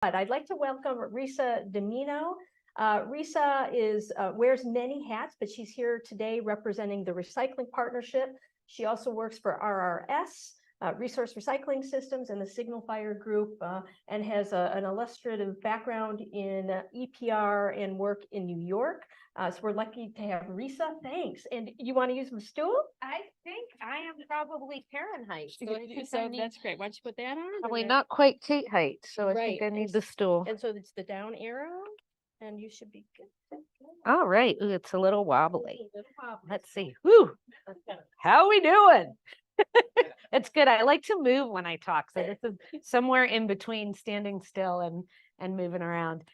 I'd like to welcome Risa Domino. Risa wears many hats, but she's here today representing the Recycling Partnership. She also works for RRS, Resource Recycling Systems, and the Signal Fire Group, and has an illustrative background in EPR and work in New York. So we're lucky to have Risa. Thanks. And you want to use the stool? I think I am probably Karen height. So that's great. Why don't you put that on? Probably not quite Kate height, so I think Right. I need the stool. And so it's the down arrow, and you should be good. All right. Ooh, it's a little wobbly. Let's see. Woo! How are we doing? It's good. I like to move when I talk, so this is somewhere in between standing still and moving around.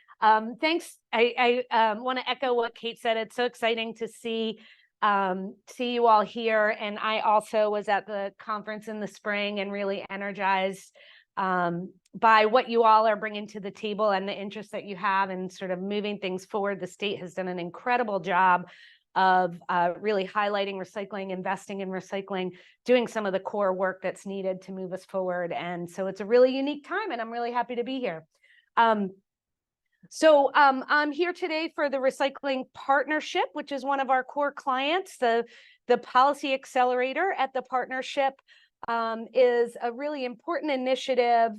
Thanks. I want to echo what Kate said. It's so exciting to see you all here. And I also was at the conference in the spring and really energized by what you all are bringing to the table and the interest that you have in sort of moving things forward. The state has done an incredible job of really highlighting recycling, investing in recycling, doing some of the core work that's needed to move us forward. And so it's a really unique time, and I'm really happy to be here. I'm here today for the Recycling Partnership, which is one of our core clients. The Policy Accelerator at the partnership is a really important initiative.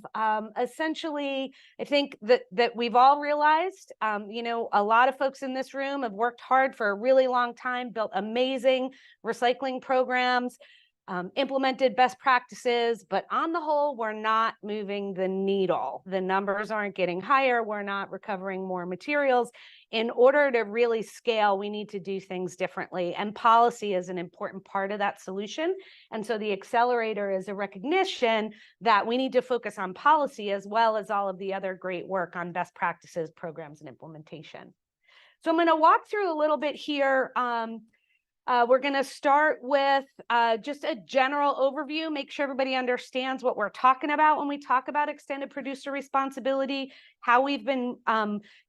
Essentially, I think that we've all realized, a lot of folks in this room have worked hard for a really long time, built amazing recycling programs, implemented best practices, but on the whole, we're not moving the needle. The numbers aren't getting higher. We're not recovering more materials. In order to really scale, we need to do things differently. And policy is an important part of that solution. And so the accelerator is a recognition that we need to focus on policy as well as all of the other great work on best practices, programs, and implementation. So I'm going to walk through a little bit here. We're going to start with just a general overview, make sure everybody understands what we're talking about when we talk about extended producer responsibility, how we've been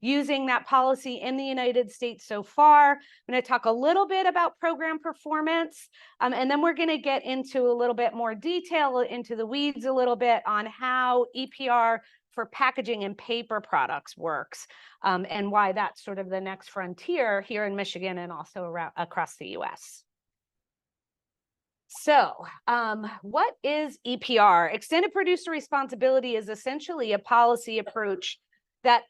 using that policy in the United States so far. I'm going to talk a little bit about program performance, and then we're going to get into a little bit more detail, into the weeds a little bit on how EPR for packaging and paper products works, and why that's sort of the next frontier here in Michigan and also around across the US. So what is EPR? Extended producer responsibility is essentially a policy approach that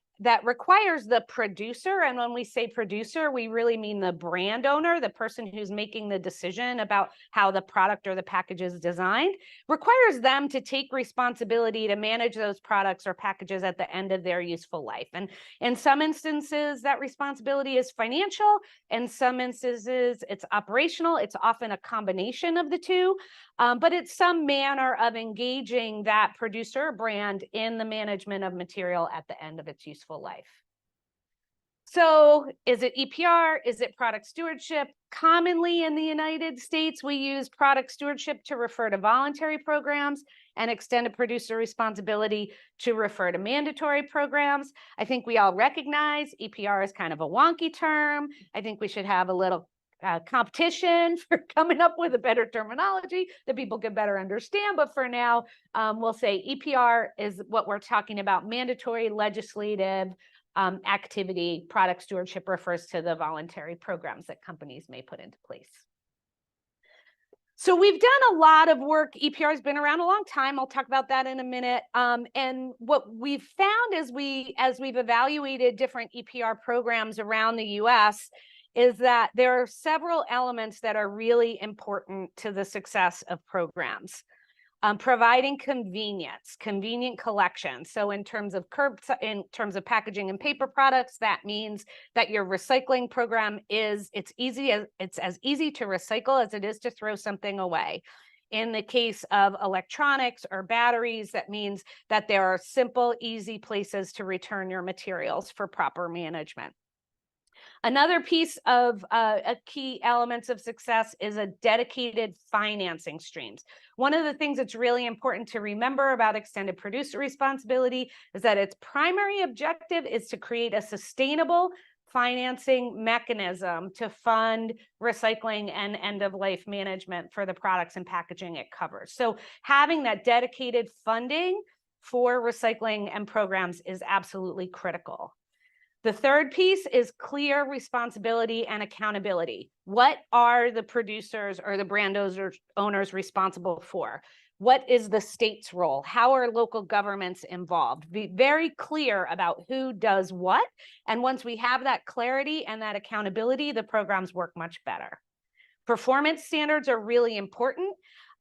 requires the producer, and when we say producer, we really mean the brand owner, the person who's making the decision about how the product or the package is designed, requires them to take responsibility to manage those products or packages at the end of their useful life. And in some instances, that responsibility is financial. In some instances, it's operational. It's often a combination of the two. But it's some manner of engaging that producer brand in the management of material at the end of its useful life. So is it EPR? Is it product stewardship? Commonly in the United States, we use product stewardship to refer to voluntary programs and extended producer responsibility to refer to mandatory programs. I think we all recognize EPR is kind of a wonky term. I think we should have a little competition for coming up with a better terminology that people can better understand. But for now, we'll say EPR is what we're talking about. Mandatory legislative activity. Product stewardship refers to the voluntary programs that companies may put into place. So we've done a lot of work. EPR has been around a long time. I'll talk about that in a minute. And what we've found as we've evaluated different EPR programs around the US is that there are several elements that are really important to the success of programs. Providing convenient collection. So in terms of packaging and paper products, that means that your recycling program it's as easy to recycle as it is to throw something away. In the case of electronics or batteries, that means that there are simple, easy places to return your materials for proper management. Another piece of key elements of success is a dedicated financing streams. One of the things that's really important to remember about extended producer responsibility is that its primary objective is to create a sustainable financing mechanism to fund recycling and end-of-life management for the products and packaging it covers. So having that dedicated funding for recycling and programs is absolutely critical. The third piece is clear responsibility and accountability. What are the producers or the brand owners responsible for? What is the state's role? How are local governments involved? Be very clear about who does what. And once we have that clarity and that accountability, the programs work much better. Performance standards are really important.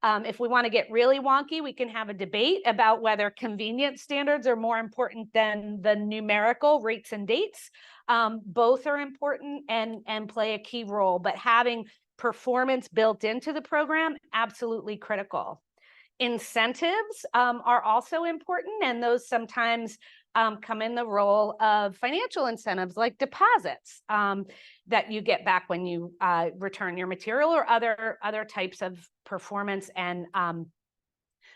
If we want to get really wonky, we can have a debate about whether convenience standards are more important than the numerical rates and dates. Both are important and play a key role, but having performance built into the program, absolutely critical. Incentives are also important, and those sometimes come in the role of financial incentives like deposits that you get back when you return your material, or other types of performance and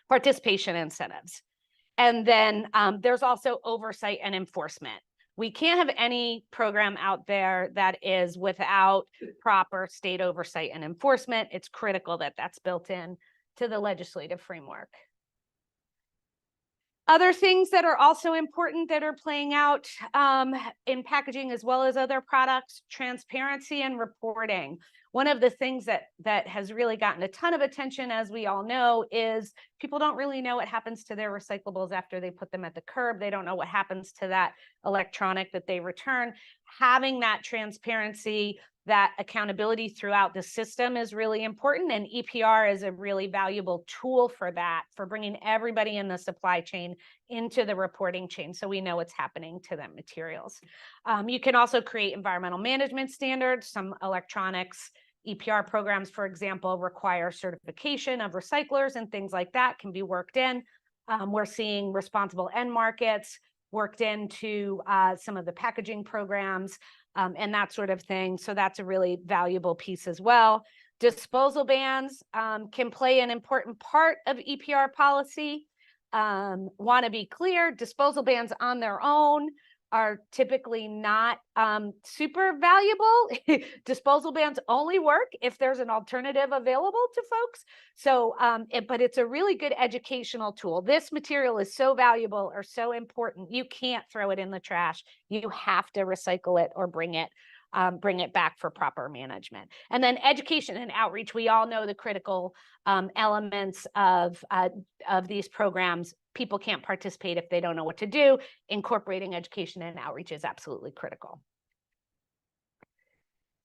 participation incentives. And then there's also oversight and enforcement. We can't have any program out there that is without proper state oversight and enforcement. It's critical that that's built in to the legislative framework. Other things that are also important that are playing out in packaging as well as other products, transparency and reporting. One of the things that has really gotten a ton of attention, as we all know, is people don't really know what happens to their recyclables after they put them at the curb. They don't know what happens to that electronic that they return. Having that transparency, that accountability throughout the system is really important, and EPR is a really valuable tool for that, for bringing everybody in the supply chain into the reporting chain so we know what's happening to them materials. You can also create environmental management standards. Some electronics EPR programs, for example, require certification of recyclers, and things like that can be worked in. We're seeing responsible end markets worked into some of the packaging programs. And that sort of thing. So that's a really valuable piece as well. Disposal bans can play an important part of EPR policy. Want to be clear, disposal bans on their own are typically not super valuable. Disposal bans only work if there's an alternative available to folks. So, but it's a really good educational tool. This material is so valuable or so important, you can't throw it in the trash. You have to recycle it or bring it back for proper management. And then education and outreach. We all know the critical elements of these programs. People can't participate if they don't know what to do. Incorporating education and outreach is absolutely critical.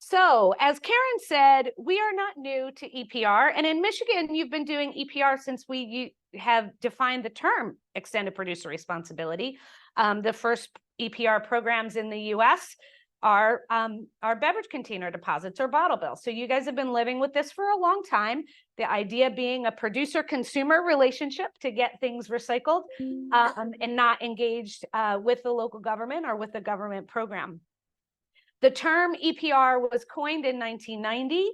So, as Karen said, we are not new to EPR. And in Michigan, you've been doing EPR since we have defined the term extended producer responsibility. The first EPR programs in the US are beverage container deposits or bottle bills. So you guys have been living with this for a long time. The idea being a producer-consumer relationship to get things recycled and not engaged with the local government or with the government program. The term EPR was coined in 1990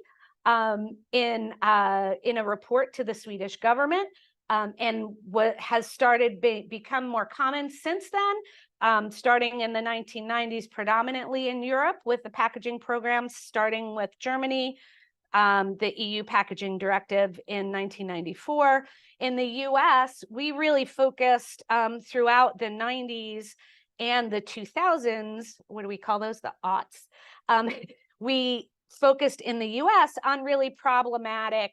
in a report to the Swedish government, and what has started become more common since then, starting in the 1990s, predominantly in Europe with the packaging programs, starting with Germany, the EU Packaging Directive in 1994. In the US, we really focused throughout the 90s and the 2000s, what do we call those? The aughts. We focused in the US on really problematic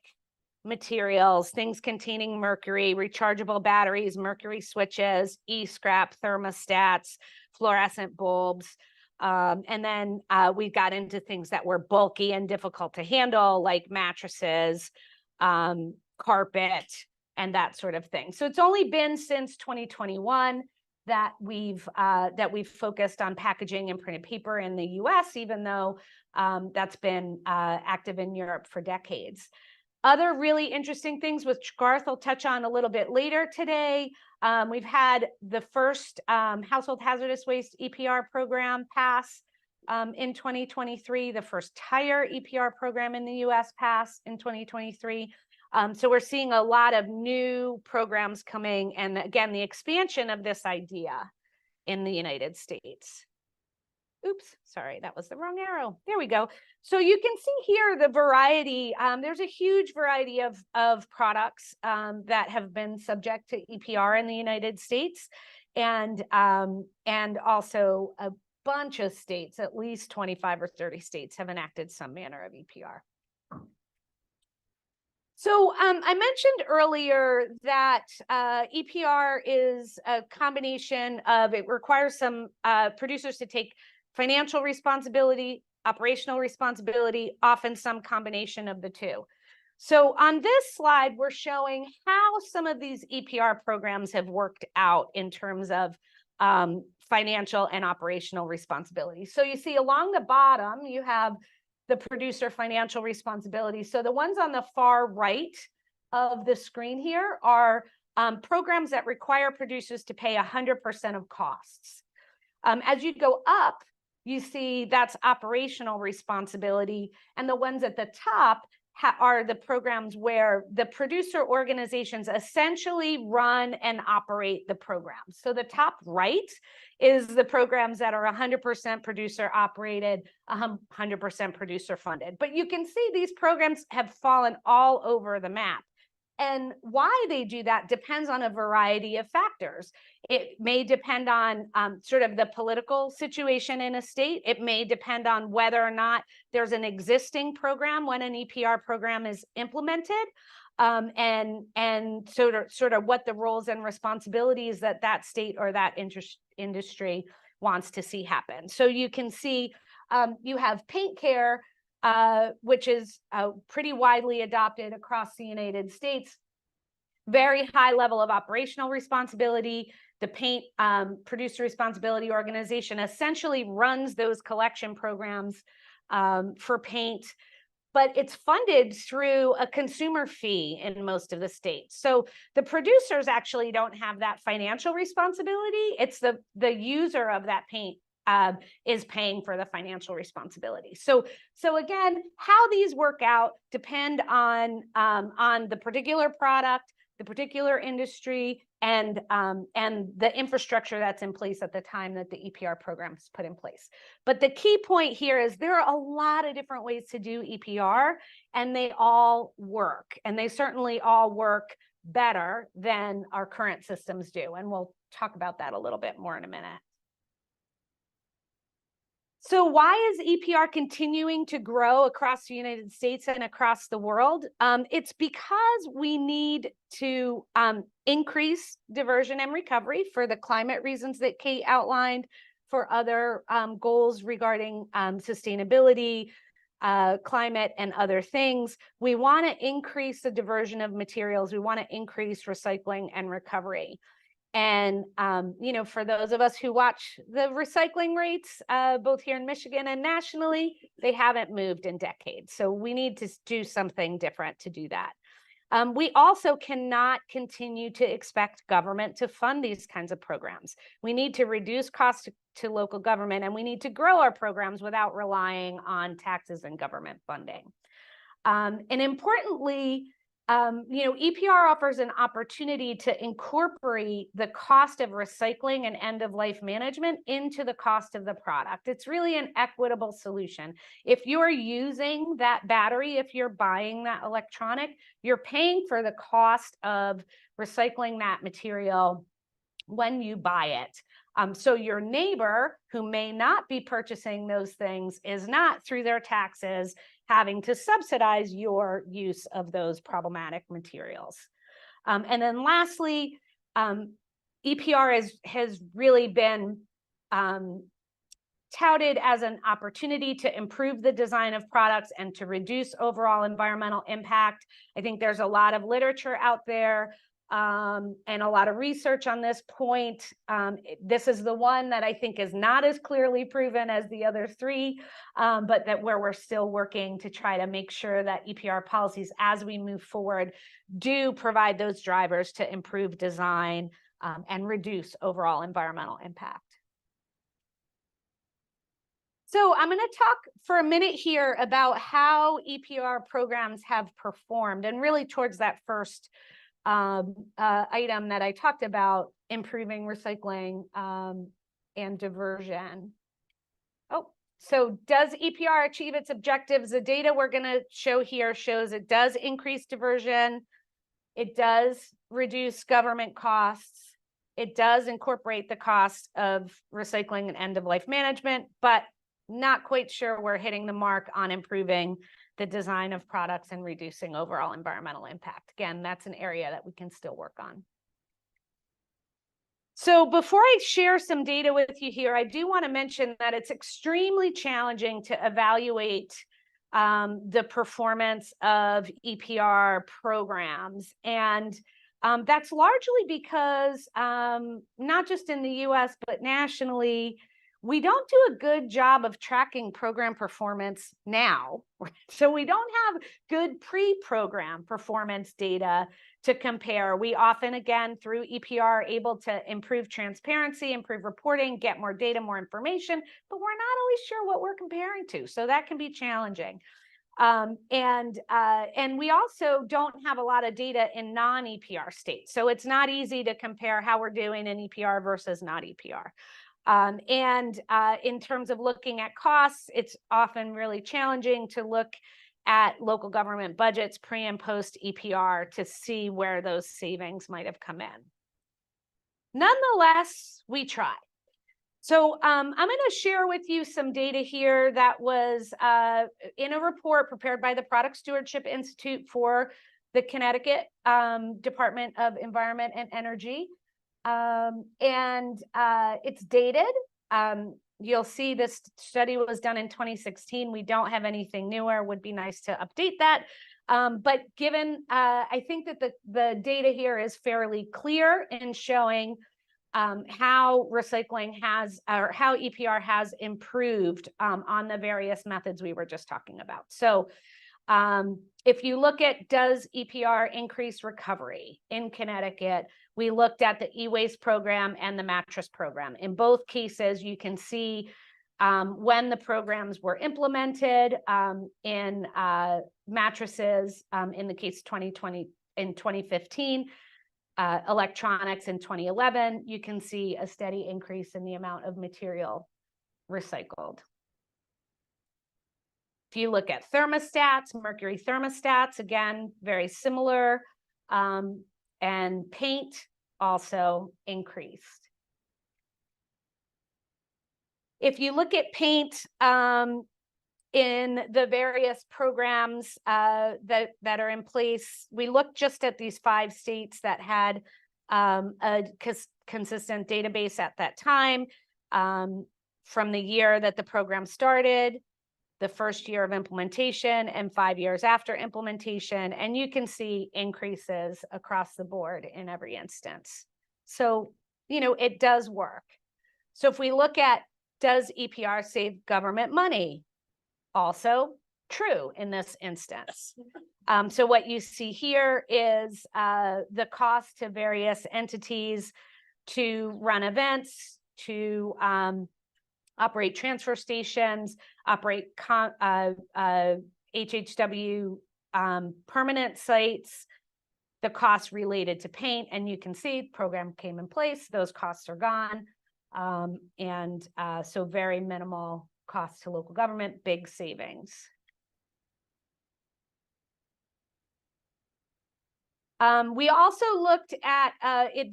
materials, things containing mercury, rechargeable batteries, mercury switches, e-scrap, thermostats, fluorescent bulbs. And then we got into things that were bulky and difficult to handle, like mattresses, carpet, and that sort of thing. So it's only been since 2021 that we've focused on packaging and printed paper in the US, even though that's been active in Europe for decades. Other really interesting things, which Garth will touch on a little bit later today. We've had the first household hazardous waste EPR program pass in 2023, the first tire EPR program in the US pass in 2023. So we're seeing a lot of new programs coming, and again, the expansion of this idea in the United States. Oops, sorry, that was the wrong arrow. There we go. So you can see here the variety. There's a huge variety of products that have been subject to EPR in the United States, and also a bunch of states, at least 25 or 30 states, have enacted some manner of EPR. So I mentioned earlier that EPR is a combination of, it requires some producers to take financial responsibility, operational responsibility, often some combination of the two. So on this slide, we're showing how some of these EPR programs have worked out in terms of financial and operational responsibility. So you see along the bottom, you have the producer financial responsibility. So the ones on the far right of the screen here are programs that require producers to pay 100% of costs. As you go up, you see that's operational responsibility. And the ones at the top are the programs where the producer organizations essentially run and operate the programs. So the top right is the programs that are 100% producer operated, 100% producer funded. But you can see these programs have fallen all over the map. And why they do that depends on a variety of factors. It may depend on sort of the political situation in a state. It may depend on whether or not there's an existing program when an EPR program is implemented, and sort of what the roles and responsibilities that that state or that industry wants to see happen. So you can see you have paint care, which is pretty widely adopted across the United States. Very high level of operational responsibility. The paint producer responsibility organization essentially runs those collection programs for paint, but it's funded through a consumer fee in most of the states. So the producers actually don't have that financial responsibility. It's the user of that paint is paying for the financial responsibility. So again, how these work out depend on the particular product, the particular industry, and the infrastructure that's in place at the time that the EPR program is put in place. But the key point here is there are a lot of different ways to do EPR, and they all work, and they certainly all work better than our current systems do. And we'll talk about that a little bit more in a minute. So why is EPR continuing to grow across the United States and across the world? It's because we need to increase diversion and recovery for the climate reasons that Kate outlined, for other goals regarding sustainability, climate, and other things. We want to increase the diversion of materials. We want to increase recycling and recovery. And, you know, for those of us who watch the recycling rates, both here in Michigan and nationally, they haven't moved in decades. So we need to do something different to do that. We also cannot continue to expect government to fund these kinds of programs. We need to reduce costs to local government, and we need to grow our programs without relying on taxes and government funding. And importantly, you know, EPR offers an opportunity to incorporate the cost of recycling and end-of-life management into the cost of the product. It's really an equitable solution. If you're using that battery, if you're buying that electronic, you're paying for the cost of recycling that material when you buy it. So your neighbor who may not be purchasing those things is not, through their taxes, having to subsidize your use of those problematic materials. And then lastly, EPR has really been touted as an opportunity to improve the design of products and to reduce overall environmental impact. I think there's a lot of literature out there and a lot of research on this point. This is the one that I think is not as clearly proven as the other three, but that where we're still working to try to make sure that EPR policies, as we move forward, do provide those drivers to improve design and reduce overall environmental impact. So I'm going to talk for a minute here about how EPR programs have performed, and really towards that first item that I talked about, improving recycling and diversion. Oh, so does EPR achieve its objectives? The data we're going to show here shows it does increase diversion. It does reduce government costs. It does incorporate the cost of recycling and end-of-life management, but not quite sure we're hitting the mark on improving the design of products and reducing overall environmental impact. Again, that's an area that we can still work on. So before I share some data with you here, I do want to mention that it's extremely challenging to evaluate the performance of EPR programs. And that's largely because not just in the US, but nationally, we don't do a good job of tracking program performance now. So we don't have good pre-program performance data to compare. We often, again, through EPR, are able to improve transparency, improve reporting, get more data, more information, but we're not always sure what we're comparing to. So that can be challenging. And we also don't have a lot of data in non-EPR states. So it's not easy to compare how we're doing in EPR versus not EPR. In terms of looking at costs, it's often really challenging to look at local government budgets pre and post EPR to see where those savings might have come in. Nonetheless, we try. So I'm going to share with you some data here that was in a report prepared by the Product Stewardship Institute for the Connecticut Department of Environment and Energy. It's dated. You'll see this study was done in 2016. We don't have anything newer. Would be nice to update that. But given, I think that the data here is fairly clear in showing how recycling has, or how EPR has improved on the various methods we were just talking about. So if you look at, does EPR increase recovery in Connecticut, we looked at the e-waste program and the mattress program. In both cases, you can see when the programs were implemented in mattresses, in the case 2020, in 2015, electronics in 2011, you can see a steady increase in the amount of material recycled. If you look at thermostats, mercury thermostats, again, very similar, and paint also increased. If you look at paint in the various programs that are in place, we looked just at these 5 states that had a consistent database at that time, from the year that the program started, the first year of implementation, and 5 years after implementation. And you can see increases across the board in every instance. So, you know, it does work. So if we look at, does EPR save government money? Also true in this instance. So what you see here is the cost to various entities to run events, to operate transfer stations, operate HHW permanent sites, the costs related to paint, and you can see program came in place, those costs are gone. So very minimal costs to local government, big savings. We also looked at,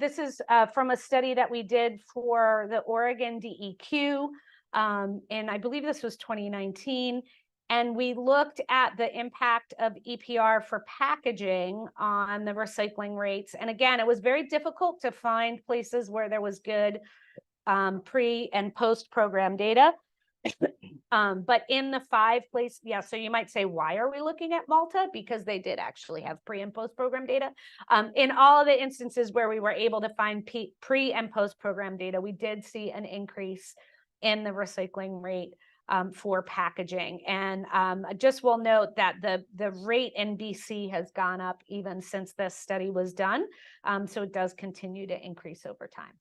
this is from a study that we did for the Oregon DEQ, and I believe this was 2019. And we looked at the impact of EPR for packaging on the recycling rates. And again, it was very difficult to find places where there was good pre and post program data. But in the 5 places, yeah, so you might say, why are we looking at Malta? Because they did actually have pre and post program data. In all of the instances where we were able to find pre and post program data, we did see an increase in the recycling rate for packaging. And I just will note that the rate in BC has gone up even since this study was done. So it does continue to increase over time.